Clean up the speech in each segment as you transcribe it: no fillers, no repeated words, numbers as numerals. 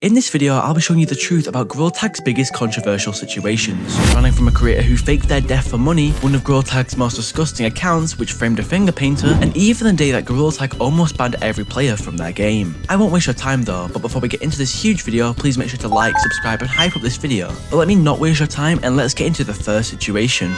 In this video, I'll be showing you the truth about GrowTag's biggest controversial situations. Running from a creator who faked their death for money, one of GrowTag's most disgusting accounts which framed a finger painter, and even the day that GrowTag almost banned every player from their game. I won't waste your time though, but before we get into this huge video, please make sure to like, subscribe and hype up this video. But let me not waste your time and let's get into the first situation.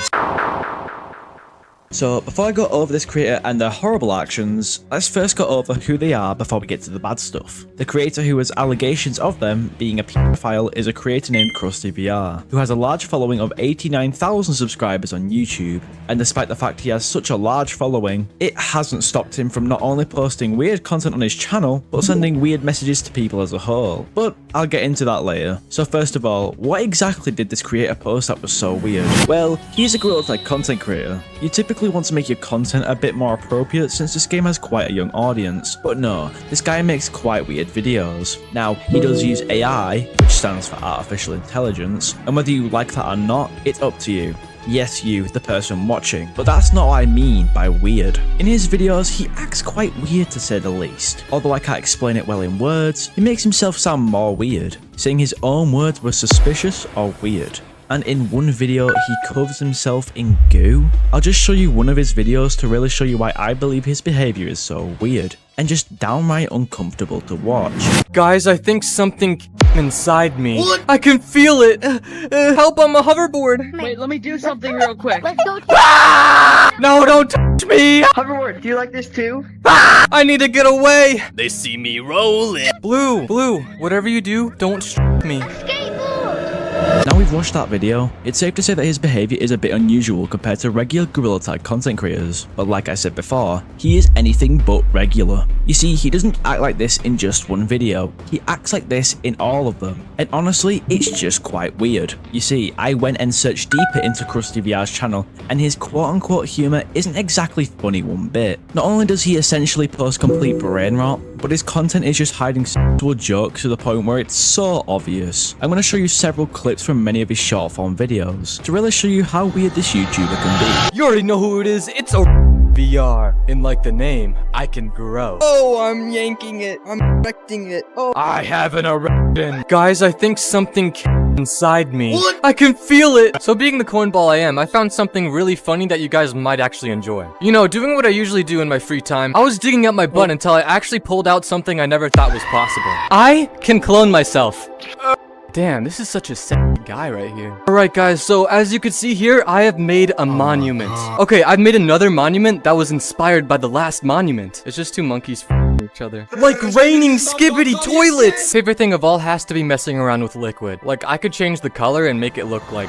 So, before I go over this creator and their horrible actions, let's first go over who they are before we get to the bad stuff. The creator who has allegations of them being a pedophile is a creator named CrustyVR, who has a large following of 89,000 subscribers on YouTube, and despite the fact he has such a large following, it hasn't stopped him from not only posting weird content on his channel, but sending weird messages to people as a whole. But I'll get into that later. So first of all, what exactly did this creator post that was so weird? Well, he's a GrowTag content creator. You typically want to make your content a bit more appropriate since this game has quite a young audience, but no, this guy makes quite weird videos. Now, he does use AI, which stands for artificial intelligence, and whether you like that or not, it's up to you. Yes, you, the person watching, but that's not what I mean by weird. In his videos, he acts quite weird to say the least. Although I can't explain it well in words, he makes himself sound more weird, saying his own words were suspicious or weird. And in one video, he covers himself in goo. I'll just show you one of his videos to really show you why I believe his behavior is so weird and just downright uncomfortable to watch. Guys, I think something inside me. What? I can feel it. Help on my hoverboard. Wait, let me do something real quick. Let's go. No, don't touch me. Hoverboard, do you like this too? I need to get away. They see me rolling. Blue, whatever you do, don't shoot me. Now we've watched that video, it's safe to say that his behavior is a bit unusual compared to regular GorillaTag content creators, but like I said before, he is anything but regular. You see, he doesn't act like this in just one video, he acts like this in all of them, and honestly, it's just quite weird. You see, I went and searched deeper into CrustyVR's channel, and his quote-unquote humour isn't exactly funny one bit. Not only does he essentially post complete brain rot, but his content is just hiding sexual jokes to the point where it's so obvious. I'm going to show you several clips from many of his short form videos to really show you how weird this YouTuber can be. You already know who it is. It's a VR. And like the name, I can grow. Oh, I'm yanking it. I'm erecting it. Oh. I have an erection. Guys, I think something inside me. What? I can feel it. So being the cornball I am, I found something really funny that you guys might actually enjoy. You know, doing what I usually do in my free time, I was digging up my butt until I actually pulled out something I never thought was possible. I can clone myself. Damn, this is such a sad guy right here. Alright guys, so as you can see here, I have made a monument. Okay, I've made another monument that was inspired by the last monument. It's just two monkeys f***ing each other. Like raining skibbity toilets! Favorite thing of all has to be messing around with liquid. Like, I could change the color and make it look like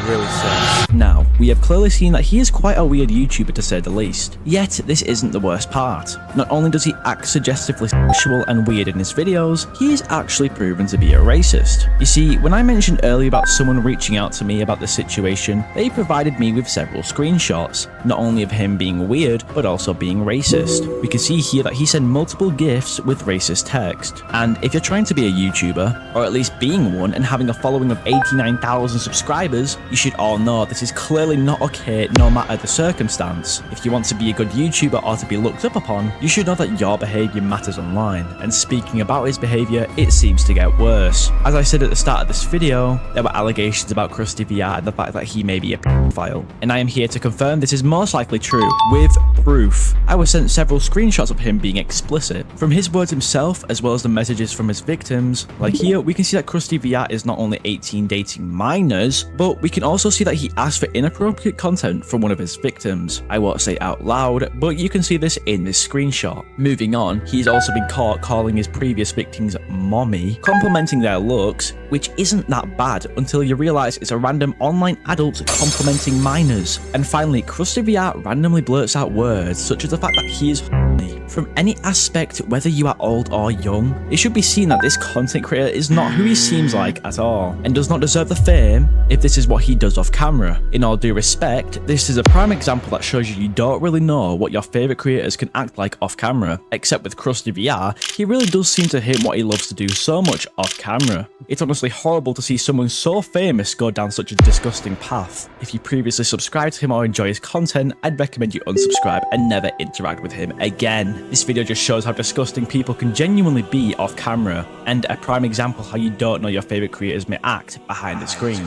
really sick. Now, we have clearly seen that he is quite a weird YouTuber to say the least. Yet, this isn't the worst part. Not only does he act suggestively sexual and weird in his videos, he is actually proven to be a racist. You see, when I mentioned earlier about someone reaching out to me about the situation, they provided me with several screenshots, not only of him being weird, but also being racist. We can see here that he sent multiple GIFs with racist text. And if you're trying to be a YouTuber, or at least being one and having a following of 89,000 subscribers, you should all know this is clearly not okay no matter the circumstance. If you want to be a good YouTuber or to be looked up upon, you should know that your behavior matters online. And speaking about his behavior, it seems to get worse. As I said at the start of this video, there were allegations about CrustyVR and the fact that he may be a pedophile. And I am here to confirm this is most likely true, with proof. I was sent several screenshots of him being explicit. From his words himself, as well as the messages from his victims, like here, we can see that CrustyVR is not only 18 dating minors, but we can also see that he asked for inappropriate content from one of his victims. I won't say out loud, but you can see this in this screenshot. Moving on, he's also been caught calling his previous victims mommy, complimenting their looks, which isn't that bad until you realize it's a random online adult complimenting minors. And finally, CrustyVR randomly blurts out words such as the fact that he is horny. From any aspect, whether you are old or young, it should be seen that this content creator is not who he seems like at all, and does not deserve the fame if this is what he does off camera. In all due respect, this is a prime example that shows you don't really know what your favorite creators can act like off camera, except with CrustyVR, he really does seem to hit what he loves to do so much off camera. It's honestly horrible to see someone so famous go down such a disgusting path. If you previously subscribed to him or enjoy his content, I'd recommend you unsubscribe and never interact with him again. again. This video just shows how disgusting people can genuinely be off camera, and a prime example how you don't know your favourite creators may act behind the screen.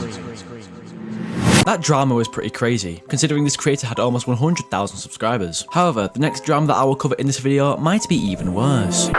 That drama was pretty crazy, considering this creator had almost 100,000 subscribers. However, the next drama that I will cover in this video might be even worse.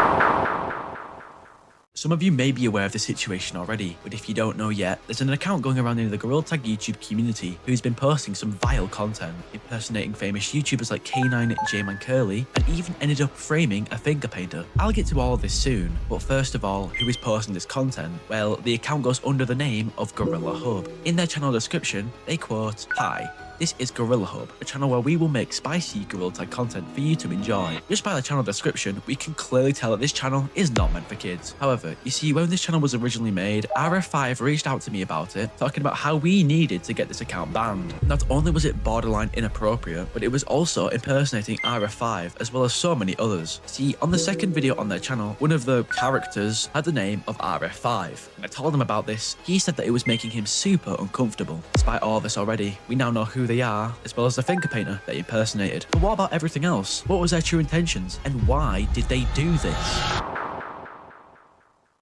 Some of you may be aware of the situation already, but if you don't know yet, there's an account going around in the Gorilla Tag YouTube community who's been posting some vile content, impersonating famous YouTubers like K9, Jmancurly, and even ended up framing a finger painter. I'll get to all of this soon, but first of all, who is posting this content? Well, the account goes under the name of Gorilla Hub. In their channel description, they quote, "Hi, this is Gorilla Hub, a channel where we will make spicy Gorilla Tag content for you to enjoy." Just by the channel description, we can clearly tell that this channel is not meant for kids. However, you see, when this channel was originally made, RF5 reached out to me about it, talking about how we needed to get this account banned. Not only was it borderline inappropriate, but it was also impersonating RF5 as well as so many others. See, on the second video on their channel, one of the characters had the name of RF5. When I told him about this, he said that it was making him super uncomfortable. Despite all this already, we now know who they are, as well as the finger painter they impersonated. But what about everything else? What was their true intentions, and why did they do this?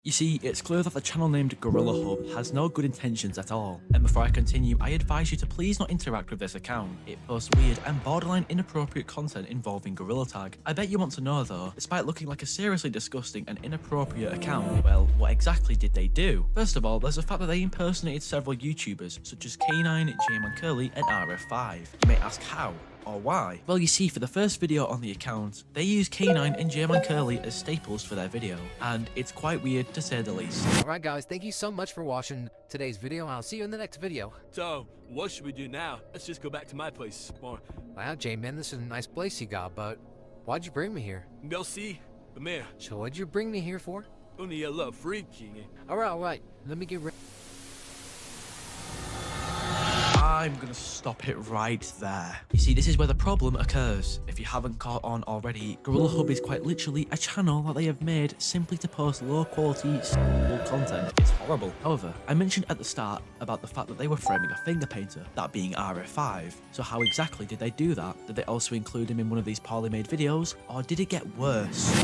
You see, it's clear that the channel named Gorilla Hub has no good intentions at all. And before I continue, I advise you to please not interact with this account. It posts weird and borderline inappropriate content involving Gorilla Tag. I bet you want to know though, despite looking like a seriously disgusting and inappropriate account, well, what exactly did they do? First of all, there's the fact that they impersonated several YouTubers, such as K9, Jmancurly, and RF5. You may ask how? Or why? Well, you see, for the first video on the account, they use K9 and Jmancurly as staples for their video, and it's quite weird to say the least. Alright guys, thank you so much for watching today's video. I'll see you in the next video. So, what should we do now? Let's just go back to my place. Or, Wow, J-Man, this is a nice place you got, but why'd you bring me here? they'll see. The mayor. So what'd you bring me here for? Only a little freaky. Alright, let me get ready. I'm gonna stop it right there. You see, this is where the problem occurs. If you haven't caught on already, Gorilla Hub is quite literally a channel that they have made simply to post low quality, content. It's horrible. However, I mentioned at the start about the fact that they were framing a finger painter, that being RF5. So how exactly did they do that? Did they also include him in one of these poorly made videos, or did it get worse?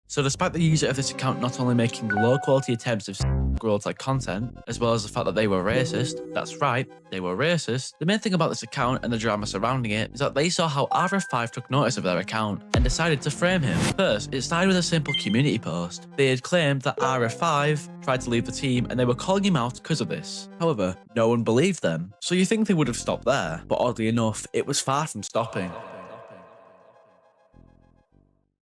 So despite the user of this account not only making low quality attempts of Gorilla Tag content, as well as the fact that they were racist, that's right, they were racist, the main thing about this account and the drama surrounding it is that they saw how RF5 took notice of their account and decided to frame him. First, it started with a simple community post. They had claimed that RF5 tried to leave the team and they were calling him out because of this. However, no one believed them. So you think they would have stopped there, but oddly enough, it was far from stopping.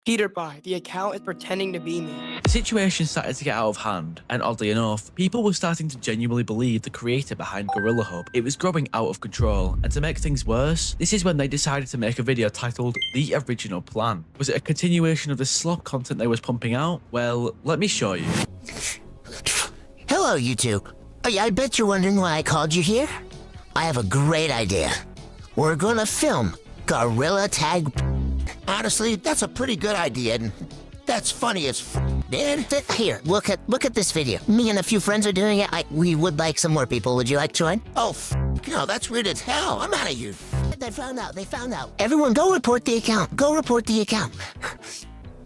PieterPie, the account is pretending to be me. The situation started to get out of hand, and oddly enough, people were starting to genuinely believe the creator behind Gorilla Hub. It was growing out of control, and to make things worse, this is when they decided to make a video titled The Original Plan. Was it a continuation of the slop content they was pumping out? Well, let me show you. Hello, YouTube. Oh, yeah, I bet you're wondering why I called you here. I have a great idea. We're gonna film Gorilla Tag. Honestly, that's a pretty good idea, and that's funny as dude. Here, look at this video. Me and a few friends are doing it. We would like some more people. Would you like to join? Oh, no, that's weird as hell. I'm out of here. They found out. Everyone, go report the account.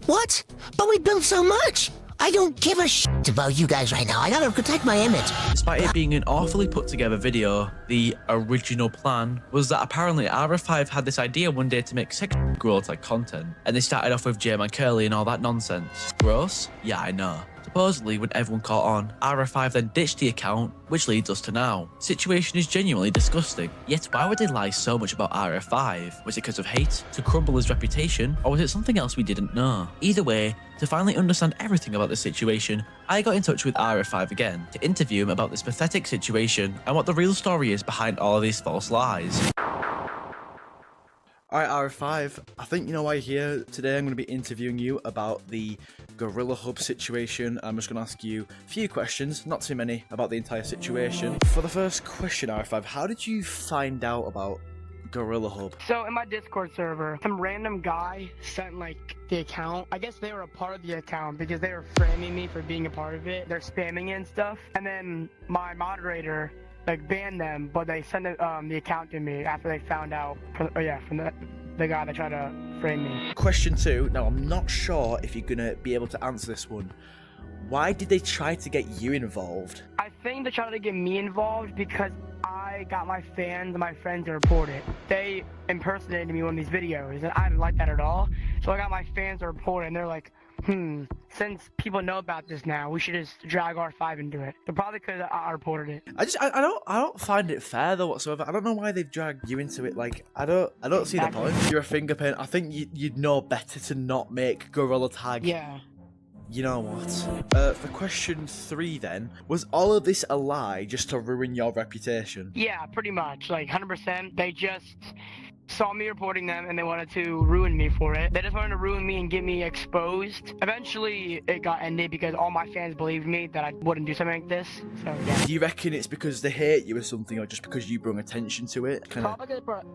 What? But we built so much. I don't give a shit about you guys right now. I gotta protect my image. Despite it being an awfully put together video, the original plan was that apparently RF5 had this idea one day to make sex Gorilla Tag content, and they started off with Jmancurly and all that nonsense. Gross? Yeah, I know. Supposedly, when everyone caught on, RF5 then ditched the account, which leads us to now. The situation is genuinely disgusting. Yet why would they lie so much about RF5? Was it because of hate, to crumble his reputation, or was it something else we didn't know? Either way, to finally understand everything about the situation, I got in touch with RF5 again to interview him about this pathetic situation and what the real story is behind all of these false lies. Alright, RF5, I think you know why you're here. Today I'm going to be interviewing you about the Gorilla Hub situation. I'm just going to ask you a few questions, not too many, about the entire situation. For the first question, RF5, how did you find out about Gorilla Hub? So in my Discord server, some random guy sent like the account. I guess they were a part of the account because they were framing me for being a part of it. They're spamming it and stuff. And then my moderator like banned them, but they sent the account to me after they found out from the guy that tried to frame me. Question 2. Now, I'm not sure if you're gonna be able to answer this one. Why did they try to get you involved? I think they tried to get me involved because I got my fans and my friends to report it. They impersonated me in one of these videos, and I didn't like that at all. So I got my fans to report it, and they're like, since people know about this now, we should just drag R5 into it. So probably because I reported it. I don't find it fair though whatsoever. I don't know why they've dragged you into it. Like, I don't see the point. You're a finger paint. I think you'd know better to not make Gorilla Tag. Yeah. You know what? For question 3 then, was all of this a lie just to ruin your reputation? Yeah, pretty much. Like, 100%. They just saw me reporting them and they wanted to ruin me for it. They just wanted to ruin me and get me exposed. Eventually, it got ended because all my fans believed me that I wouldn't do something like this. So, yeah. Do you reckon it's because they hate you or something, or just because you brought attention to it? Probably because they brought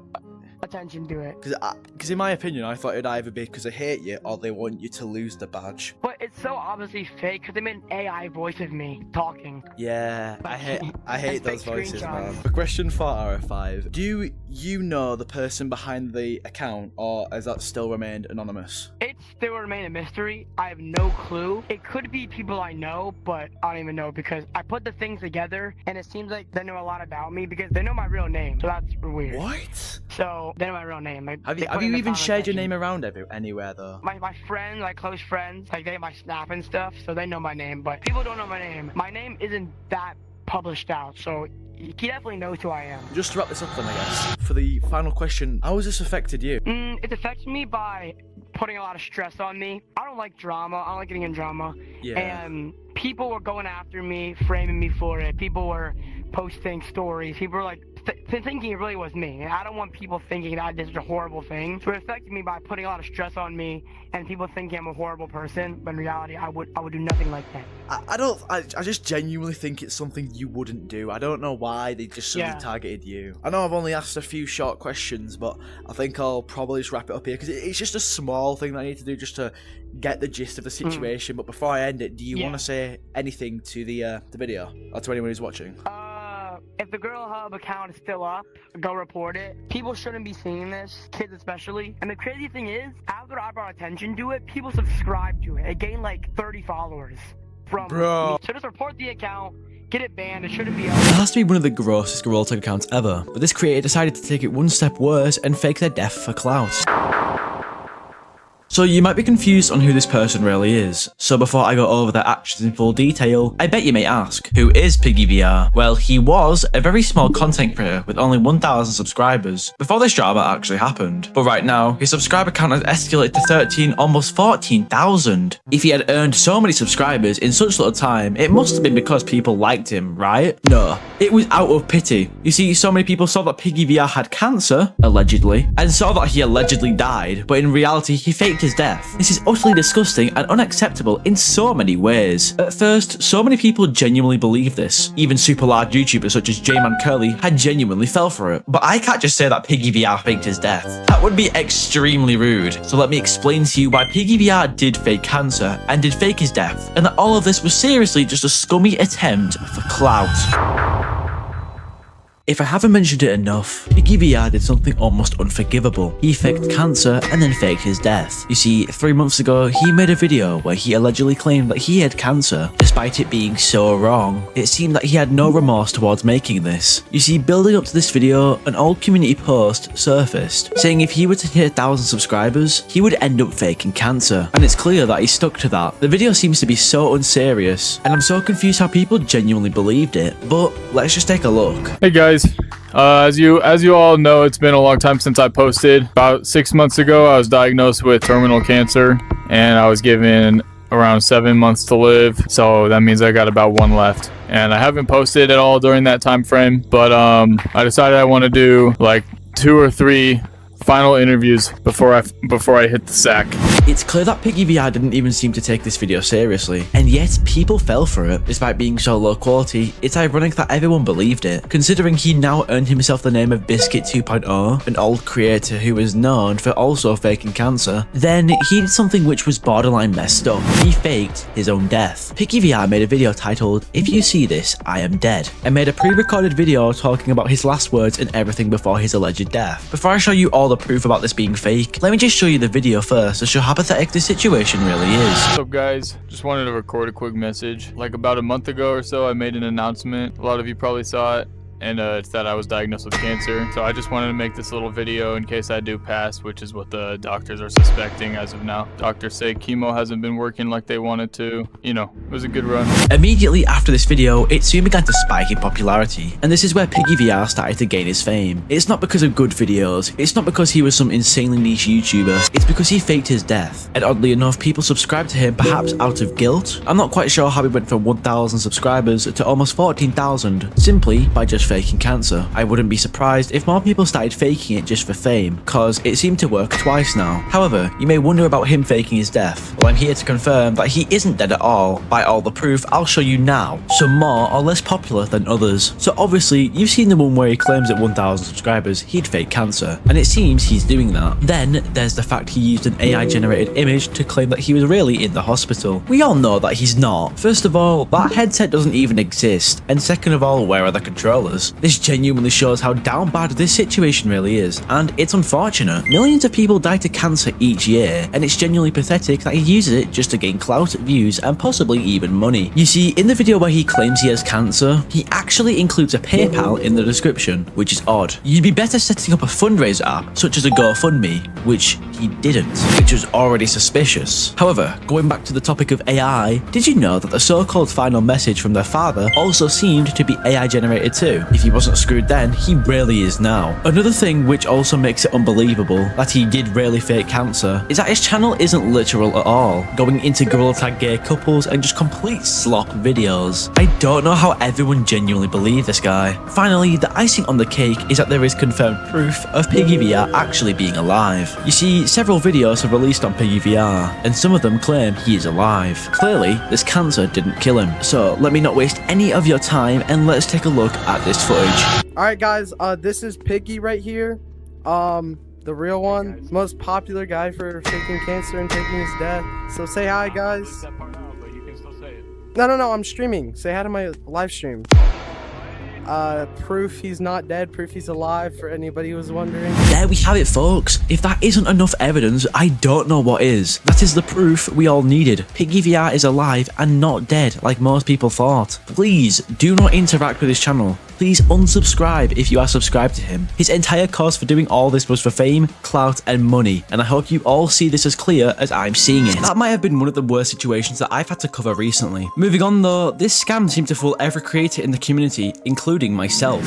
attention to it. Because in my opinion, I thought it'd either be because they hate you or they want you to lose the badge. But it's so obviously fake because they made an AI voice of me talking. Yeah, I hate those voices, man. screenshots. For question 4 out of 5, do you know the person behind the account, or has that still remained anonymous? It still remain a mystery. I have no clue. It could be people I know, but I don't even know because I put the things together and it seems like they know a lot about me because they know my real name. So that's weird. What? So they know my real name. Like, Have they you put it in the even comment shared your section. name around anywhere though? My friends, like close friends, like they have my Snap and stuff, so they know my name. But people don't know my name. My name isn't that published out, so he definitely knows who I am. Just to wrap this up then, I guess. For the final question, how has this affected you? It's affected me by putting a lot of stress on me. I don't like drama. I don't like getting in drama. Yeah. And people were going after me, framing me for it. People were posting stories. People were like thinking it really was me. And I don't want people thinking that this is a horrible thing. So it affected me by putting a lot of stress on me and people thinking I'm a horrible person. But in reality, I would do nothing like that. I just genuinely think it's something you wouldn't do. I don't know why they just suddenly targeted you. I know I've only asked a few short questions, but I think I'll probably just wrap it up here because it's just a small thing that I need to do just to get the gist of the situation. But before I end it, do you want to say anything to the video or to anyone who's watching? If the Girl Hub account is still up, go report it. People shouldn't be seeing this, kids especially. And the crazy thing is, after I brought attention to it, people subscribed to it. It gained like 30 followers from me. So just report the account, get it banned. It shouldn't be It has to be one of the grossest Gorilla Tag accounts ever, but this creator decided to take it one step worse and fake their death for clout. So you might be confused on who this person really is. So before I go over their actions in full detail, I bet you may ask, who is PiggyVR? Well, he was a very small content creator with only 1,000 subscribers before this drama actually happened. But right now, his subscriber count has escalated to 13, almost 14,000. If he had earned so many subscribers in such little time, it must have been because people liked him, right? No, it was out of pity. You see, so many people saw that PiggyVR had cancer, allegedly, and saw that he allegedly died, but in reality, he faked his death. This is utterly disgusting and unacceptable in so many ways. At first, so many people genuinely believed this. Even super large YouTubers such as Jmancurly had genuinely fell for it. But I can't just say that PiggyVR faked his death. That would be extremely rude. So let me explain to you why PiggyVR did fake cancer and did fake his death, and that all of this was seriously just a scummy attempt for clout. If I haven't mentioned it enough, PiggyVR did something almost unforgivable. He faked cancer and then faked his death. You see, 3 months ago, he made a video where he allegedly claimed that he had cancer, despite it being so wrong. It seemed that he had no remorse towards making this. You see, building up to this video, an old community post surfaced, saying if he were to hit 1,000 subscribers, he would end up faking cancer. And it's clear that he stuck to that. The video seems to be so unserious, and I'm so confused how people genuinely believed it. But let's just take a look. Hey guys, as you all know, it's been a long time since I posted. About 6 months ago, I was diagnosed with terminal cancer, and I was given around 7 months to live, so that means I got about 1 left. And I haven't posted at all during that time frame, but I decided I want to do like 2 or 3 final interviews before I hit the sack. It's clear that PiggyVR didn't even seem to take this video seriously, and yet people fell for it. Despite being so low quality, it's ironic that everyone believed it, considering he now earned himself the name of Biscuit 2.0, an old creator who is known for also faking cancer. Then he did something which was borderline messed up. He faked his own death. PiggyVR made a video titled, "If you see this, I am dead," and made a pre-recorded video talking about his last words and everything before his alleged death. Before I show you all the proof about this being fake, let me just show you the video first to show how pathetic this situation really is. What's up, guys? Just wanted to record a quick message. Like about a month ago or so, I made an announcement. A lot of you probably saw it. And it's that I was diagnosed with cancer. So I just wanted to make this little video in case I do pass, which is what the doctors are suspecting as of now. Doctors say chemo hasn't been working like they wanted to. You know, it was a good run. Immediately after this video, it soon began to spike in popularity. And this is where PiggyVR started to gain his fame. It's not because of good videos. It's not because he was some insanely niche YouTuber. It's because he faked his death. And oddly enough, people subscribed to him perhaps out of guilt. I'm not quite sure how he went from 1,000 subscribers to almost 14,000 simply by just faking cancer. I wouldn't be surprised if more people started faking it just for fame, cause it seemed to work twice now. However, you may wonder about him faking his death. Well, I'm here to confirm that he isn't dead at all. By all the proof, I'll show you now. Some more or less popular than others. So obviously, you've seen the one where he claims at 1,000 subscribers he'd fake cancer, and it seems he's doing that. Then there's the fact he used an AI generated image to claim that he was really in the hospital. We all know that he's not. First of all, that headset doesn't even exist, and second of all, where are the controllers? This genuinely shows how down bad this situation really is, and it's unfortunate. Millions of people die to cancer each year, and it's genuinely pathetic that he uses it just to gain clout, views, and possibly even money. You see, in the video where he claims he has cancer, he actually includes a PayPal in the description, which is odd. You'd be better setting up a fundraiser app, such as a GoFundMe, which he didn't, which was already suspicious. However, going back to the topic of AI, did you know that the so-called final message from their father also seemed to be AI generated too? If he wasn't screwed then, he really is now. Another thing which also makes it unbelievable that he did really fake cancer is that his channel isn't literal at all, going into gorilla tag gay couples and just complete slop videos. I don't know how everyone genuinely believed this guy. Finally, the icing on the cake is that there is confirmed proof of PiggyVR actually being alive. You see, several videos have released on PiggyVR, and some of them claim he is alive. Clearly, this cancer didn't kill him. So let me not waste any of your time and let's take a look at this footage. Alright guys, this is Piggy right here. The real one. Most popular guy for faking cancer and faking his death. So say hi guys. No, I'm streaming. Say hi to my live stream. Proof he's not dead, proof he's alive for anybody who was wondering. There we have it, folks. If that isn't enough evidence, I don't know what is. That is the proof we all needed. PiggyVR is alive and not dead like most people thought. Please do not interact with his channel. Please unsubscribe if you are subscribed to him. His entire cause for doing all this was for fame, clout, and money, and I hope you all see this as clear as I'm seeing it. That might have been one of the worst situations that I've had to cover recently. Moving on though, this scam seemed to fool every creator in the community, including myself.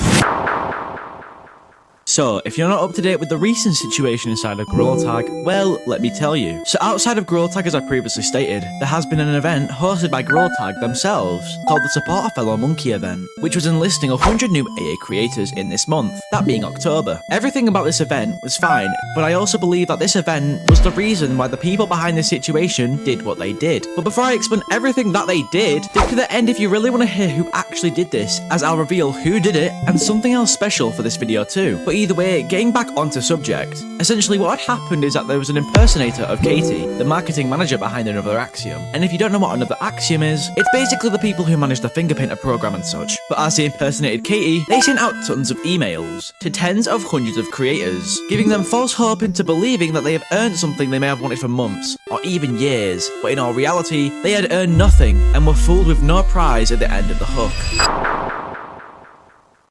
So, if you're not up to date with the recent situation inside of Gorilla Tag, well, let me tell you. So outside of Gorilla Tag, as I previously stated, there has been an event hosted by Gorilla Tag themselves, called the Support a Fellow Monkey event, which was enlisting 100 new AA creators in this month, that being October. Everything about this event was fine, but I also believe that this event was the reason why the people behind this situation did what they did. But before I explain everything that they did, stick to the end if you really want to hear who actually did this, as I'll reveal who did it, and something else special for this video too. But either way, getting back onto subject, essentially what had happened is that there was an impersonator of Katie, the marketing manager behind Another Axiom. And if you don't know what Another Axiom is, it's basically the people who manage the finger painter program and such. But as they impersonated Katie, they sent out tons of emails to tens of hundreds of creators, giving them false hope into believing that they have earned something they may have wanted for months, or even years. But in all reality, they had earned nothing and were fooled with no prize at the end of the hook.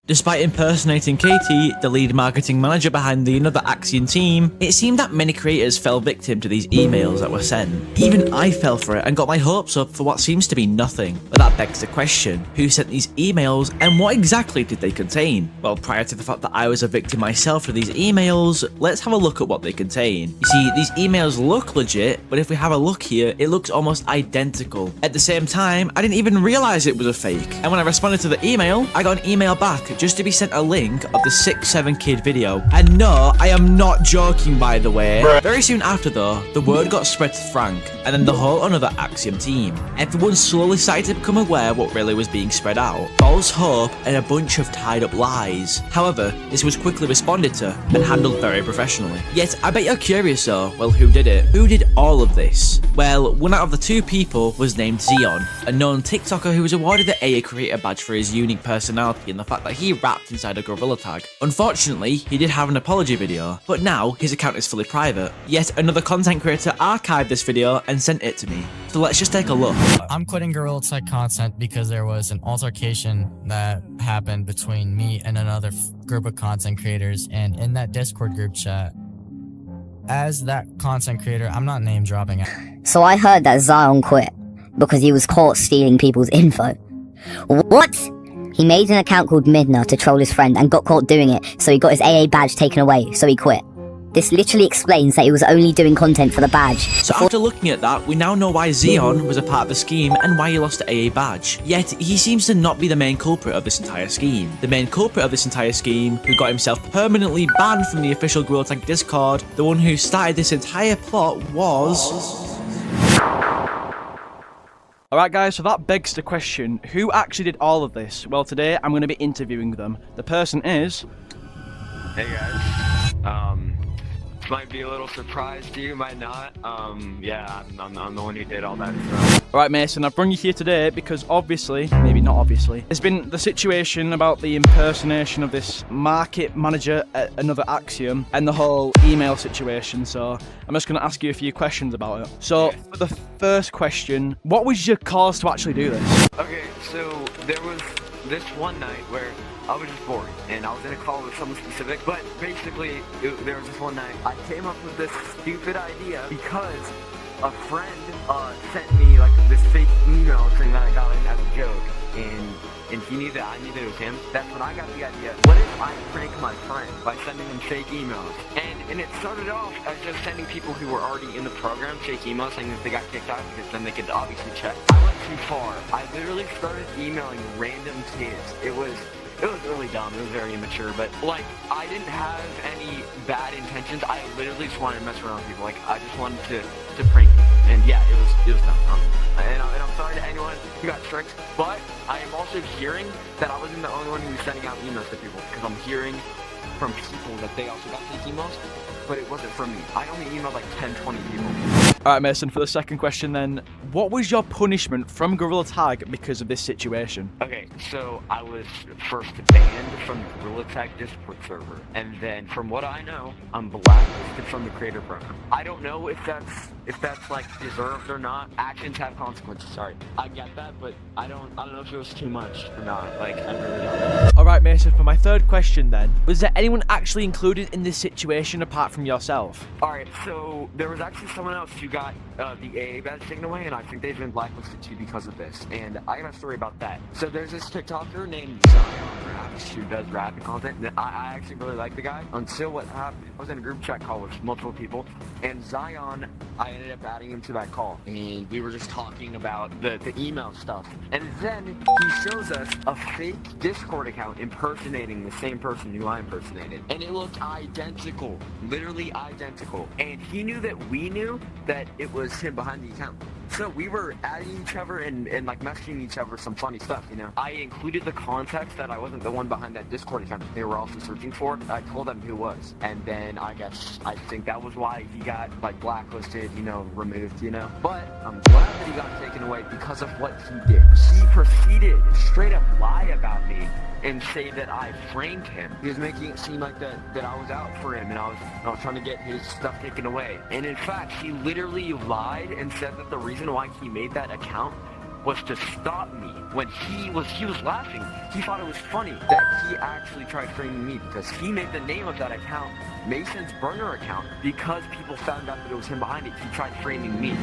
Despite impersonating Katie, the lead marketing manager behind the Another Axiom team, it seemed that many creators fell victim to these emails that were sent. Even I fell for it and got my hopes up for what seems to be nothing. But that begs the question, who sent these emails and what exactly did they contain? Well, prior to the fact that I was a victim myself to these emails, let's have a look at what they contain. You see, these emails look legit, but if we have a look here, it looks almost identical. At the same time, I didn't even realize it was a fake. And when I responded to the email, I got an email back just to be sent a link of the 6'7" kid video. And no, I am not joking, by the way. Very soon after though, the word got spread to Frank, and then the whole another Axiom team. Everyone slowly started to become aware what really was being spread out. False hope and a bunch of tied up lies. However, this was quickly responded to and handled very professionally. Yet, I bet you're curious though, well, who did it? Who did all of this? Well, one out of the two people was named Xeon, a known TikToker who was awarded the AA Creator badge for his unique personality and the fact that he rapped inside a gorilla tag. Unfortunately, he did have an apology video, but now his account is fully private. Yet another content creator archived this video and sent it to me. So let's just take a look. I'm quitting gorilla tag content because there was an altercation that happened between me and another group of content creators, and in that Discord group chat, as that content creator, I'm not name dropping. So I heard that Zion quit because he was caught stealing people's info. What? He made an account called Midna to troll his friend and got caught doing it, so he got his AA badge taken away, so he quit. This literally explains that he was only doing content for the badge. So after looking at that, we now know why Xeon was a part of the scheme and why he lost the AA badge. Yet, he seems to not be the main culprit of this entire scheme. The main culprit of this entire scheme, who got himself permanently banned from the official Gorilla Tag Discord, the one who started this entire plot was... Alright guys, so that begs the question, who actually did all of this? Well, today I'm going to be interviewing them. The person is... Hey guys. Might be a little surprise to you, might not. Yeah, I'm the one who did all that stuff. Alright Mason, I've brought you here today because obviously, maybe not obviously, there's been the situation about the impersonation of this market manager at another Axiom and the whole email situation, so I'm just going to ask you a few questions about it. So, for the first question, what was your cause to actually do this? Okay, so there was this one night where I was just bored, and I was in a call with someone specific, but basically, there was this one night, I came up with this stupid idea because a friend sent me, like, this fake email thing that I got in as a joke, and he knew that I knew that it was him. That's when I got the idea, what if I prank my friend by sending them fake emails? And it started off as just sending people who were already in the program fake emails saying that they got kicked out because then they could obviously check. I went too far. I literally started emailing random kids. It was really dumb, it was very immature, but, like, I didn't have any bad intentions. I literally just wanted to mess around with people. Like, I just wanted to prank them. And yeah, it was dumb. And I'm sorry to anyone who got tricked, but I am also hearing that I wasn't the only one who was sending out emails to people, because I'm hearing from people that they also got fake emails, but it wasn't from me. I only emailed like 10, 20 people. Alright Mason, for the second question then, what was your punishment from Gorilla Tag because of this situation? Okay, so I was first banned from the Gorilla Tag Discord server, and then from what I know, I'm blacklisted from the creator program. I don't know if that's like deserved or not. Actions have consequences, sorry. I get that, but I don't know if it was too much or not. Like, I really don't know. Alright Mason, for my third question then, was there anyone actually included in this situation apart from yourself? Alright, so there was actually someone else who got the AA badge taken away, and I think they've been blacklisted too because of this. And I got a story about that. So there's this TikToker named Zion Raps who does rapping content. I actually really like the guy until what happened. I was in a group chat call with multiple people, and Zion, I ended up adding him to that call, and we were just talking about the email stuff. And then he shows us a fake Discord account impersonating the same person who I impersonated, and it looked identical, literally identical. And he knew that we knew that it was him behind the account. So we were adding each other and like messaging each other some funny stuff, you know. I included the context that I wasn't the one behind that Discord account they were also searching for. I told them who was, and then I think that was why he got like blacklisted, you know, removed, you know. But I'm glad that he got taken away because of what he did. He proceeded straight up lie about me and say that I framed him. He was making it seem like that I was out for him, and I was trying to get his stuff taken away. And in fact, he literally lied and said that the reason why he made that account was to stop me. When he was laughing, he thought it was funny that he actually tried framing me because he made the name of that account Mason's burner account because people found out that it was him behind it. He tried framing me.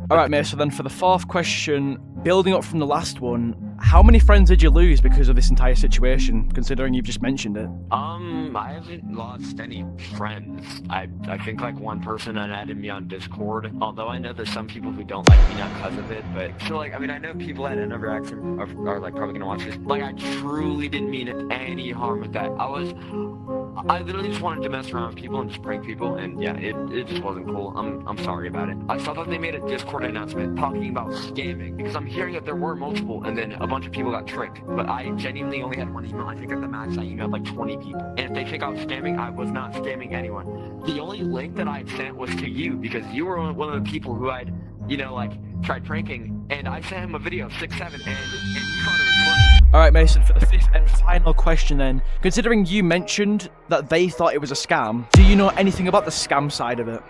Alright Mason, then for the fourth question, building up from the last one, how many friends did you lose because of this entire situation, considering you've just mentioned it? I haven't lost any friends. I think like one person added me on Discord, although I know there's some people who don't like me not because of it, but so like, I mean, I know people at Another Action are like probably gonna watch this. Like, I truly didn't mean any harm with that. I literally just wanted to mess around with people and just prank people, and yeah, it just wasn't cool. I'm sorry about it. I saw that they made a Discord announcement talking about scamming, because I'm hearing that there were multiple, and then a bunch of people got tricked, but I genuinely only had one email. I think at the max I emailed like 20 people, and if they think I was scamming, I was not scamming anyone. The only link that I had sent was to you, because you were one of the people who I'd, you know, like, tried pranking, and I sent him a video of 6'7", and he thought it was funny. Alright, Mason, for the fifth and final question then. Considering you mentioned that they thought it was a scam, do you know anything about the scam side of it?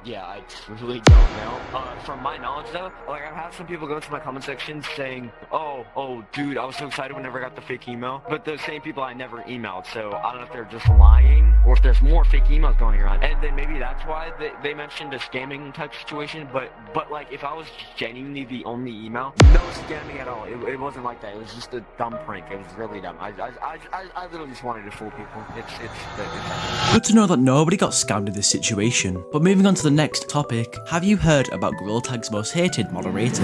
I truly don't know. From my knowledge though, like, I've had some people go into my comment section saying, oh, dude, I was so excited whenever I got the fake email. But those same people I never emailed, so I don't know if they're just lying, or if there's more fake emails going around. And then maybe that's why they mentioned a scamming type situation, but like, if I was genuinely the only email, no scamming at all. It wasn't like that. It was just a dumb prank. It was really dumb. I literally just wanted to fool people. It's Good to know that nobody got scammed in this situation. But moving on to the next topic, have you heard about Gorilla Tag's most hated moderator?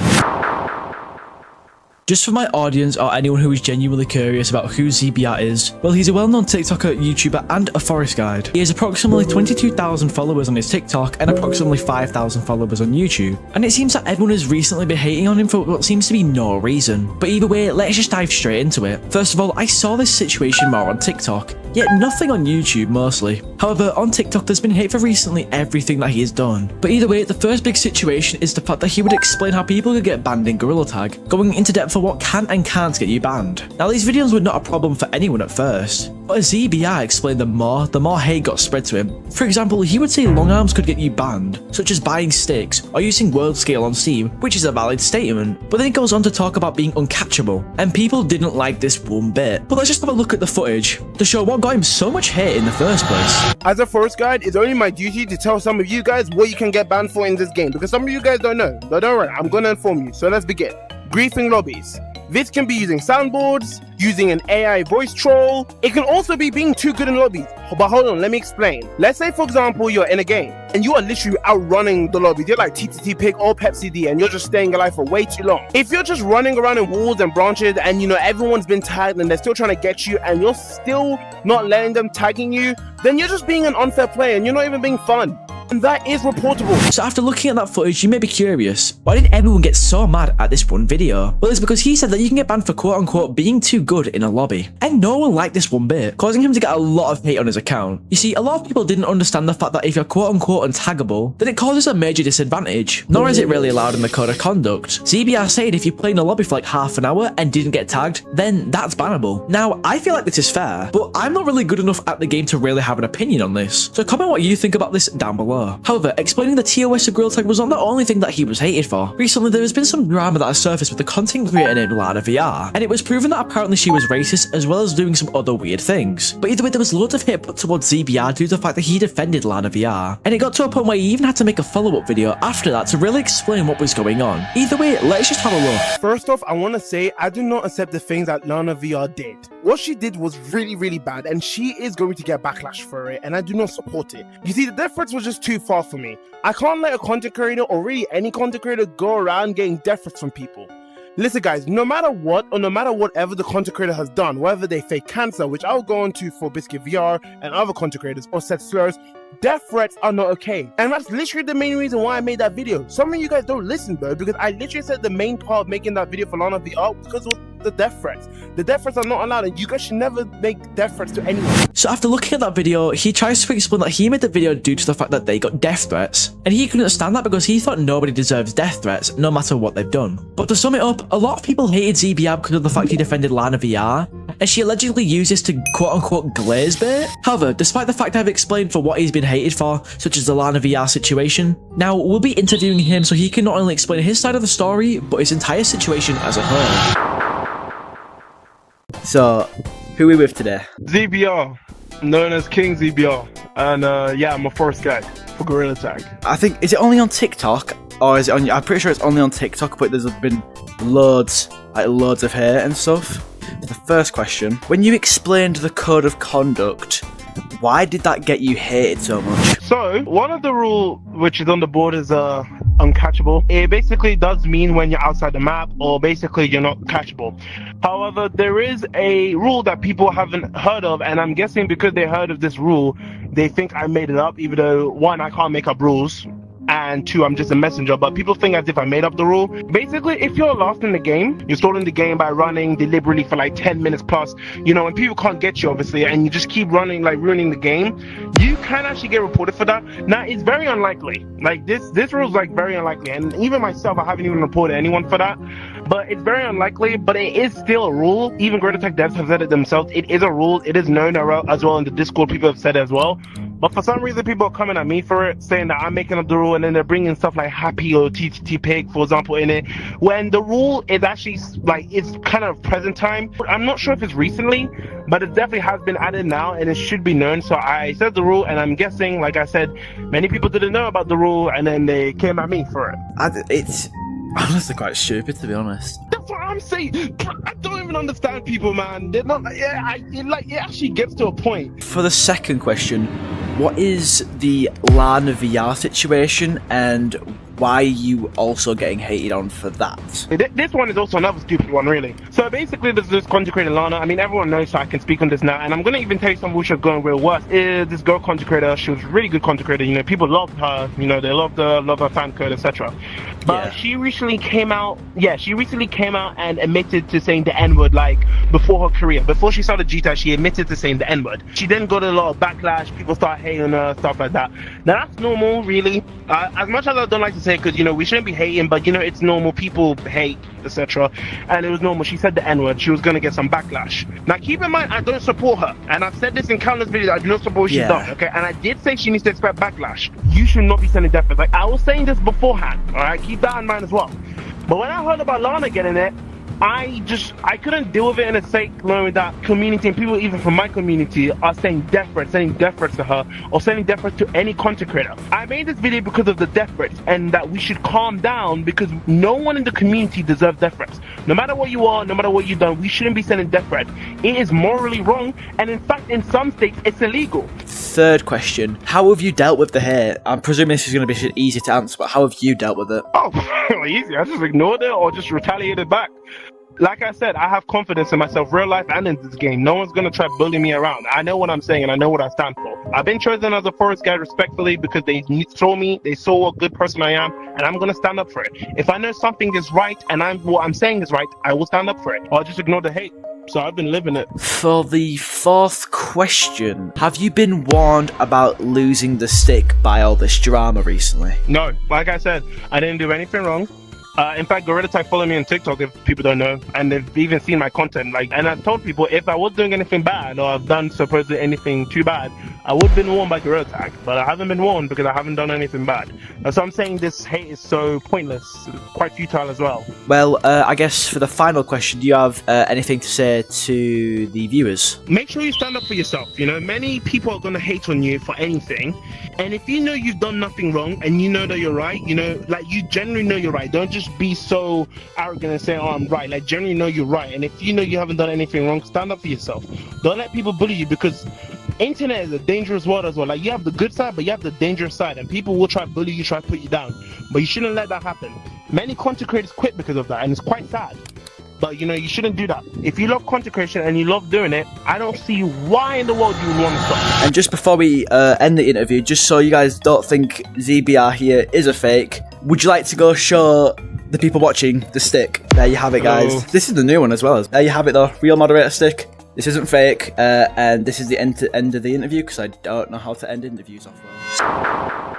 Just for my audience or anyone who is genuinely curious about who ZBR is, well, he's a well-known TikToker, YouTuber, and a forest guide. He has approximately 22,000 followers on his TikTok and approximately 5,000 followers on YouTube. And it seems that everyone has recently been hating on him for what seems to be no reason. But either way, let's just dive straight into it. First of all, I saw this situation more on TikTok, yet nothing on YouTube mostly. However, on TikTok there's been hate for recently everything that he has done. But either way, the first big situation is the fact that he would explain how people could get banned in Gorilla Tag, going into depth for what can and can't get you banned. Now, these videos were not a problem for anyone at first, but as ZBR explained them more, the more hate got spread to him. For example, he would say long arms could get you banned, such as buying sticks or using world scale on Steam, which is a valid statement, but then it goes on to talk about being uncatchable, and people didn't like this one bit. But let's just have a look at the footage to show what got him so much hate in the first place. As a forest guide, it's only my duty to tell some of you guys what you can get banned for in this game, because some of you guys don't know. But don't worry, I'm gonna inform you, so let's begin. Griefing lobbies. This can be using soundboards, using an AI voice troll. It can also be being too good in lobbies. But hold on, let me explain. Let's say, for example, you're in a game and you are literally outrunning the lobbies. You're like TTT Pig or Pepsi D and you're just staying alive for way too long. If you're just running around in walls and branches and, you know, everyone's been tagged and they're still trying to get you and you're still not letting them tagging you, then you're just being an unfair player and you're not even being fun. And that is reportable. So after looking at that footage, you may be curious, why did everyone get so mad at this one video? Well, it's because he said that you can get banned for quote-unquote being too good in a lobby. And no one liked this one bit, causing him to get a lot of hate on his account. You see, a lot of people didn't understand the fact that if you're quote-unquote untaggable, then it causes a major disadvantage, nor is it really allowed in the code of conduct. ZBR said if you play in a lobby for like half an hour and didn't get tagged, then that's bannable. Now, I feel like this is fair, but I'm not really good enough at the game to really have an opinion on this. So comment what you think about this down below. However, explaining the TOS of Gorilla Tag was not the only thing that he was hated for. Recently, there has been some drama that has surfaced with the content creator named LanaVR, and it was proven that apparently she was racist as well as doing some other weird things. But either way, there was loads of hate put towards ZBR due to the fact that he defended LanaVR, and it got to a point where he even had to make a follow-up video after that to really explain what was going on. Either way, let's just have a look. First off, I want to say I do not accept the things that LanaVR did. What she did was really, really bad, and she is going to get backlash for it, and I do not support it. You see, the death threats was just too far for me. I can't let a content creator, or really any content creator, go around getting death threats from people. Listen guys, no matter what, or no matter whatever the content creator has done, whether they fake cancer, which I'll go on to for PiggyVR and other content creators, or said slurs, death threats are not okay. And that's literally the main reason why I made that video. Some of you guys don't listen though, because I literally said the main part of making that video for LanaVR because of the death threats. The death threats are not allowed, and you guys should never make death threats to anyone. So after looking at that video, he tries to explain that he made the video due to the fact that they got death threats, and he couldn't stand that because he thought nobody deserves death threats no matter what they've done. But to sum it up, a lot of people hated ZBR because of the fact he defended LanaVR, and she allegedly used this to quote-unquote glaze bait. However, despite the fact I've explained for what he's been hated for, such as the LanaVR situation, now we'll be interviewing him so he can not only explain his side of the story, but his entire situation as a whole. So, who are we with today? ZBR, known as King ZBR, and yeah, I'm a forest guide for Gorilla Tag. I think, is it only on TikTok? or is it on? I'm pretty sure it's only on TikTok, but there's been loads of hate and stuff. The first question: when you explained the code of conduct, why did that get you hated so much? So, one of the rules which is on the board is uncatchable. It basically does mean when you're outside the map, or basically you're not catchable. However, there is a rule that people haven't heard of, and I'm guessing because they heard of this rule, they think I made it up, even though, one, I can't make up rules, and two, I'm just a messenger, but people think as if I made up the rule. Basically, if you're lost in the game, you're stalling the game by running deliberately for like 10 minutes plus, you know, and people can't get you, obviously, and you just keep running, like ruining the game, you can actually get reported for that. Now, it's very unlikely. Like, this rule is like very unlikely, and even myself, I haven't even reported anyone for that. But it's very unlikely, but it is still a rule. Even Greater Tech devs have said it themselves. It is a rule. It is known as well in the Discord. People have said it as well. But for some reason, people are coming at me for it, saying that I'm making up the rule, and then they're bringing stuff like Happy or TTT Pig, for example, in it. When the rule is actually, like, it's kind of present time. I'm not sure if it's recently, but it definitely has been added now, and it should be known. So I said the rule, and I'm guessing, like I said, many people didn't know about the rule, and then they came at me for it. It's honestly quite stupid, to be honest. That's what I'm saying. I don't even understand people, man. They're not. Yeah, it actually gets to a point. For the second question, what is the LAN VR situation, and why are you also getting hated on for that? This one is also another stupid one, really. So basically, there's this content creator, Lana. I mean, everyone knows, so I can speak on this now. And I'm going to even tell you something which is going real worse. This girl content creator, she was really good content creator. You know, people loved her. You know, they loved her fan code, etc. But yeah, she recently came out and admitted to saying the N-word, like, before her career. Before she started GTA, she admitted to saying the N-word. She then got a lot of backlash. People start hating her, stuff like that. Now, that's normal, really. As much as I don't like to say, because, you know, we shouldn't be hating, but, you know, it's normal. People hate, etc. And it was normal. She said the N-word. She was going to get some backlash. Now, keep in mind, I don't support her. And I've said this in countless videos. I do not support what she's done, okay? And I did say she needs to expect backlash. You should not be sending death threats. Like, I was saying this beforehand, all right? Keep that in mind as well. But when I heard about Lana getting it, I couldn't deal with it in the sake knowing that community and people even from my community are saying death threats, sending death threats to her, or sending death threats to any content creator. I made this video because of the death threats, and that we should calm down because no one in the community deserves death threats. No matter what you are, no matter what you've done, we shouldn't be sending death threats. It is morally wrong, and in fact, in some states, it's illegal. Third question: how have you dealt with the hate? I'm presuming this is going to be easy to answer, but how have you dealt with it? Oh, easy. I just ignored it or just retaliated back. Like I said, I have confidence in myself, real life and in this game. No one's going to try to bully me around. I know what I'm saying and I know what I stand for. I've been chosen as a forest guide respectfully because they saw me, they saw what good person I am, and I'm going to stand up for it. If I know something is right and what I'm saying is right, I will stand up for it. Or I'll just ignore the hate. So I've been living it. For the fourth question, have you been warned about losing the stick by all this drama recently? No, like I said, I didn't do anything wrong. In fact, Gorilla Tag follow me on TikTok if people don't know, and they've even seen my content. Like, and I told people if I was doing anything bad or I've done supposedly anything too bad, I would have been warned by Gorilla Tag, but I haven't been warned because I haven't done anything bad. So I'm saying this hate is so pointless, quite futile as well. Well, I guess for the final question, do you have anything to say to the viewers? Make sure you stand up for yourself. You know, many people are going to hate on you for anything, and if you know you've done nothing wrong and you know that you're right, you know, like you generally know you're right. Don't just be so arrogant and say, oh, I'm right. Like, generally know you're right, and if you know you haven't done anything wrong, stand up for yourself. Don't let people bully you, because internet is a dangerous world as well. Like, you have the good side, but you have the dangerous side, and people will try to bully you, try to put you down, but you shouldn't let that happen. Many content creators quit because of that, and it's quite sad. But, you know, you shouldn't do that. If you love content creation and you love doing it, I don't see why in the world you would want to stop. And just before we end the interview, just so you guys don't think ZBR here is a fake, would you like to go show the people watching the stick? There you have it, guys. Hello. This is the new one as well. There you have it, though. Real moderator stick. This isn't fake. And this is the end of the interview, because I don't know how to end interviews off well.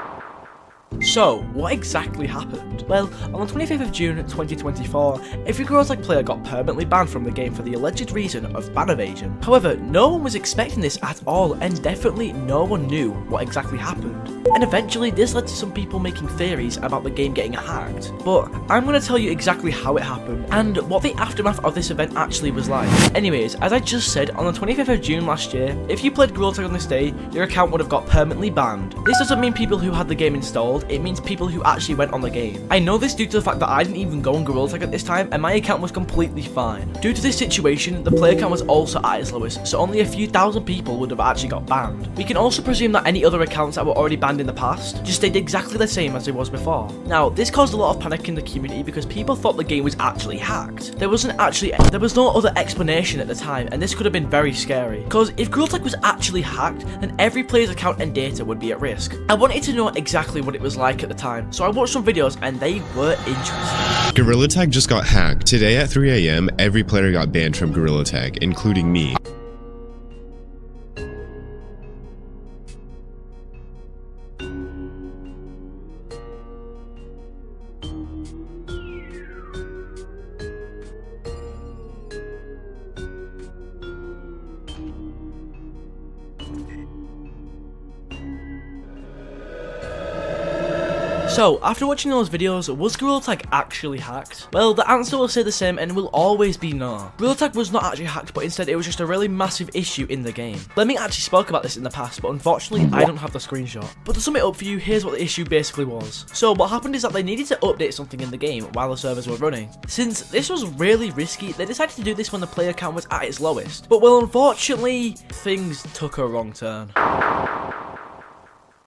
So, what exactly happened? Well, on the 25th of June 2024, every Grow Tag player got permanently banned from the game for the alleged reason of ban evasion. However, no one was expecting this at all, and definitely no one knew what exactly happened. and eventually this led to some people making theories about the game getting hacked. But I'm going to tell you exactly how it happened and what the aftermath of this event actually was like. Anyways, as I just said, on the 25th of June last year, if you played Gorilla Tag on this day, your account would have got permanently banned. This doesn't mean people who had the game installed, it means people who actually went on the game. I know this due to the fact that I didn't even go on Gorilla Tag at this time and my account was completely fine. Due to this situation, the player count was also at its lowest, so only a few thousand people would have actually got banned. We can also presume that any other accounts that were already banned in the past just stayed exactly the same as they was before. Now, this caused a lot of panic in the community because people thought the game was actually hacked. There was no other explanation at the time, and this could have been very scary. Because if Gorilla Tag was actually hacked, then every player's account and data would be at risk. I wanted to know exactly what it was like at the time, so I watched some videos and they were interesting. Gorilla Tag just got hacked. Today at 3 AM, every player got banned from Gorilla Tag, including me. So, after watching those videos, was Gorilla Tag actually hacked? Well, the answer will stay the same and will always be no. Gorilla Tag was not actually hacked, but instead it was just a really massive issue in the game. Lemming actually spoke about this in the past, but unfortunately I don't have the screenshot. But to sum it up for you, here's what the issue basically was. So what happened is that they needed to update something in the game while the servers were running. Since this was really risky, they decided to do this when the player count was at its lowest. But well, unfortunately, things took a wrong turn.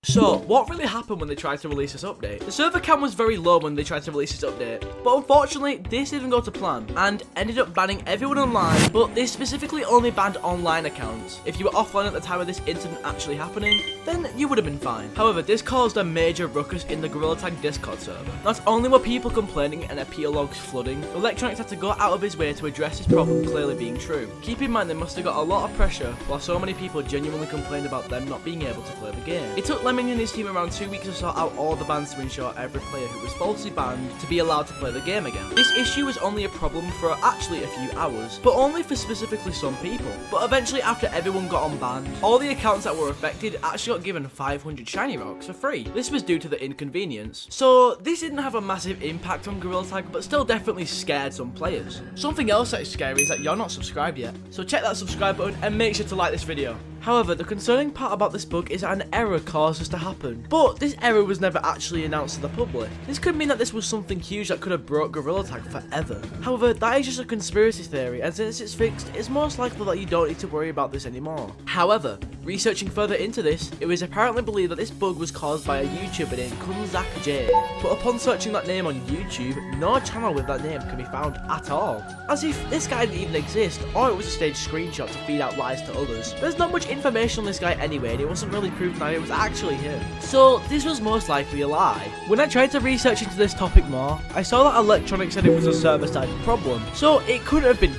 So, what really happened when they tried to release this update? The server count was very low when they tried to release this update, but unfortunately, this didn't go to plan, and ended up banning everyone online, but this specifically only banned online accounts. If you were offline at the time of this incident actually happening, then you would have been fine. However, this caused a major ruckus in the Gorilla Tag Discord server. Not only were people complaining and appeal logs flooding, Electronics had to go out of his way to address this problem clearly being true. Keep in mind they must have got a lot of pressure, while so many people genuinely complained about them not being able to play the game. It took Lemming and his team around 2 weeks to sort out all the bans to ensure every player who was falsely banned to be allowed to play the game again. This issue was only a problem for actually a few hours, but only for specifically some people. But eventually, after everyone got unbanned, all the accounts that were affected actually got given 500 shiny rocks for free. This was due to the inconvenience. So this didn't have a massive impact on Gorilla Tag, but still definitely scared some players. Something else that is scary is that you're not subscribed yet, so check that subscribe button and make sure to like this video. However, the concerning part about this bug is that an error caused this to happen, but this error was never actually announced to the public. This could mean that this was something huge that could have broke Gorilla Tag forever. However, that is just a conspiracy theory, and since it's fixed, it's most likely that you don't need to worry about this anymore. However, researching further into this, it was apparently believed that this bug was caused by a YouTuber named J. But upon searching that name on YouTube, no channel with that name can be found at all. As if this guy didn't even exist, or it was a staged screenshot to feed out lies to others. There's not much information on this guy anyway, and it wasn't really proved that it was actually him. So this was most likely a lie. When I tried to research into this topic more, I saw that Electronics said it was a server-side problem, so it couldn't have been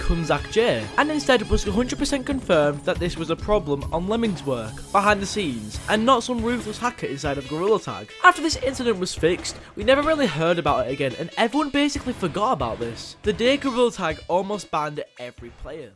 J, and instead it was 100% confirmed that this was a problem on Lemming's work, behind the scenes, and not some ruthless hacker inside of Gorilla Tag. After this incident was fixed, we never really heard about it again, and everyone basically forgot about this. The day Gorilla Tag almost banned every player.